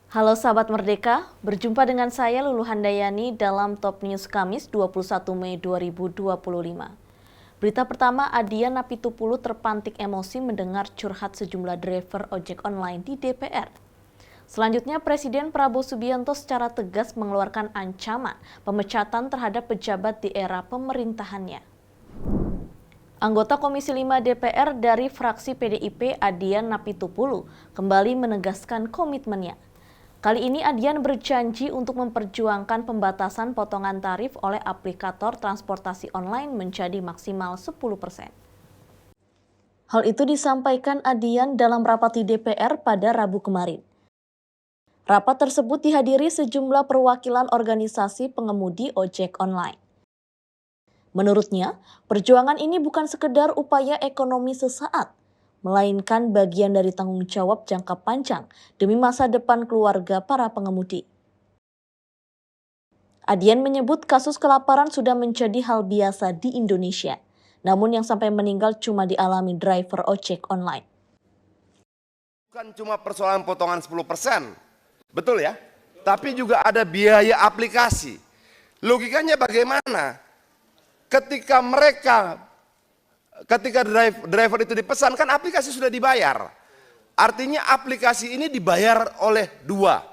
Halo sahabat Merdeka, berjumpa dengan saya Lulu Handayani dalam Top News Kamis 21 Mei 2025. Berita pertama, Adian Apitupulu terpantik emosi mendengar curhat sejumlah driver ojek online di DPR. Selanjutnya, Presiden Prabowo Subianto secara tegas mengeluarkan ancaman pemecatan terhadap pejabat di era pemerintahannya. Anggota Komisi 5 DPR dari fraksi PDIP, Adian Apitupulu, kembali menegaskan komitmennya. Kali ini Adian berjanji untuk memperjuangkan pembatasan potongan tarif oleh aplikator transportasi online menjadi maksimal 10%. Hal itu disampaikan Adian dalam rapat di DPR pada Rabu kemarin. Rapat tersebut dihadiri sejumlah perwakilan organisasi pengemudi ojek online. Menurutnya, perjuangan ini bukan sekedar upaya ekonomi sesaat, melainkan bagian dari tanggung jawab jangka panjang demi masa depan keluarga para pengemudi. Adian menyebut kasus kelaparan sudah menjadi hal biasa di Indonesia, namun yang sampai meninggal cuma dialami driver ojek online. Bukan cuma persoalan potongan 10%, betul ya? Tapi juga ada biaya aplikasi. Logikanya bagaimana? Ketika driver itu dipesan, kan aplikasi sudah dibayar. Artinya aplikasi ini dibayar oleh dua,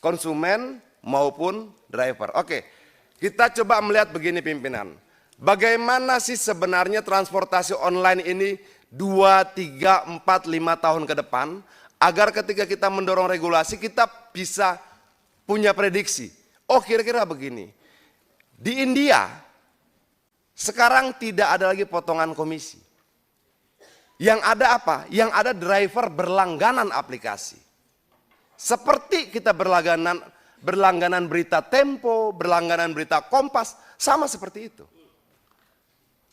konsumen maupun driver. Oke, kita coba melihat begini pimpinan. Bagaimana sih sebenarnya transportasi online ini 2, 3, 4, 5 tahun ke depan, agar ketika kita mendorong regulasi kita bisa punya prediksi. Oh, kira-kira begini. Di India sekarang tidak ada lagi potongan komisi. Yang ada apa? Yang ada driver berlangganan aplikasi. Seperti kita berlangganan berita Tempo, berlangganan berita Kompas, sama seperti itu.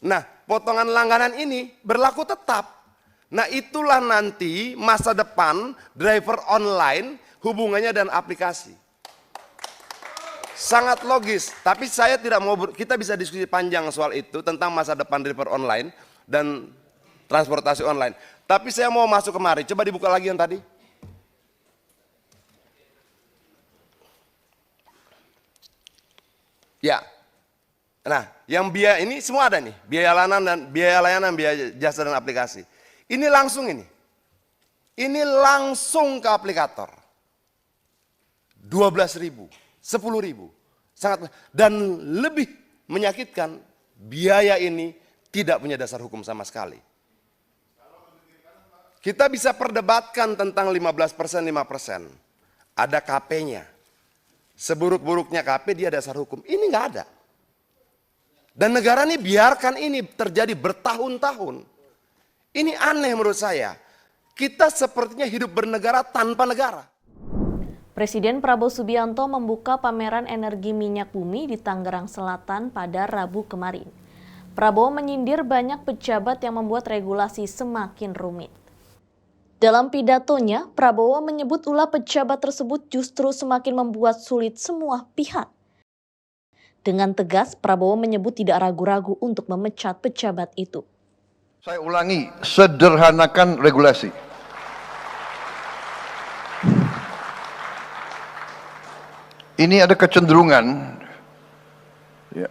Nah, potongan langganan ini berlaku tetap. Nah, itulah nanti masa depan driver online hubungannya dan aplikasi. Sangat logis, tapi saya tidak mau, kita bisa diskusi panjang soal itu tentang masa depan driver online dan transportasi online. Tapi saya mau masuk kemari, coba dibuka lagi yang tadi. Ya, nah yang biaya ini semua ada nih, biaya layanan, biaya jasa dan aplikasi. Ini langsung ini langsung ke aplikator. 12.000. 10.000, sangat, dan lebih menyakitkan, biaya ini tidak punya dasar hukum sama sekali. Kita bisa perdebatkan tentang 15%, 5%. Ada KP-nya. Seburuk-buruknya KP dia dasar hukum. Ini nggak ada. Dan negara ini biarkan ini terjadi bertahun-tahun. Ini aneh menurut saya. Kita sepertinya hidup bernegara tanpa negara. Presiden Prabowo Subianto membuka pameran energi minyak bumi di Tangerang Selatan pada Rabu kemarin. Prabowo menyindir banyak pejabat yang membuat regulasi semakin rumit. Dalam pidatonya, Prabowo menyebut ulah pejabat tersebut justru semakin membuat sulit semua pihak. Dengan tegas, Prabowo menyebut tidak ragu-ragu untuk memecat pejabat itu. Saya ulangi, sederhanakan regulasi. Ini ada kecenderungan, ya,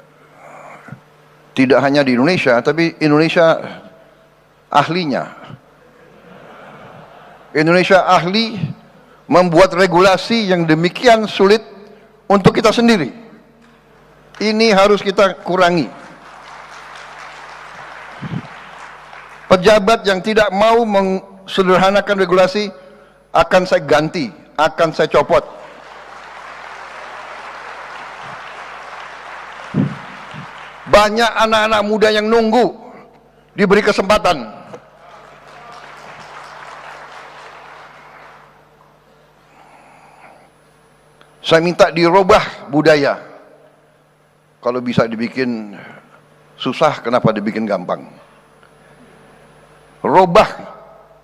tidak hanya di Indonesia, tapi Indonesia ahlinya. Indonesia ahli membuat regulasi yang demikian sulit untuk kita sendiri. Ini harus kita kurangi. Pejabat yang tidak mau mensederhanakan regulasi akan saya ganti, akan saya copot. Banyak anak-anak muda yang nunggu diberi kesempatan. Saya minta dirubah budaya. Kalau bisa dibikin susah, kenapa dibikin gampang? Rubah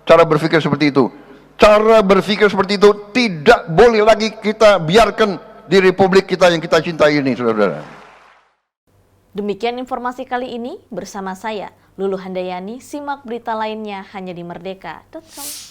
cara berpikir seperti itu. Cara berpikir seperti itu tidak boleh lagi kita biarkan di republik kita yang kita cintai ini, saudara-saudara. Demikian informasi kali ini bersama saya, Lulu Handayani. Simak berita lainnya hanya di merdeka.com.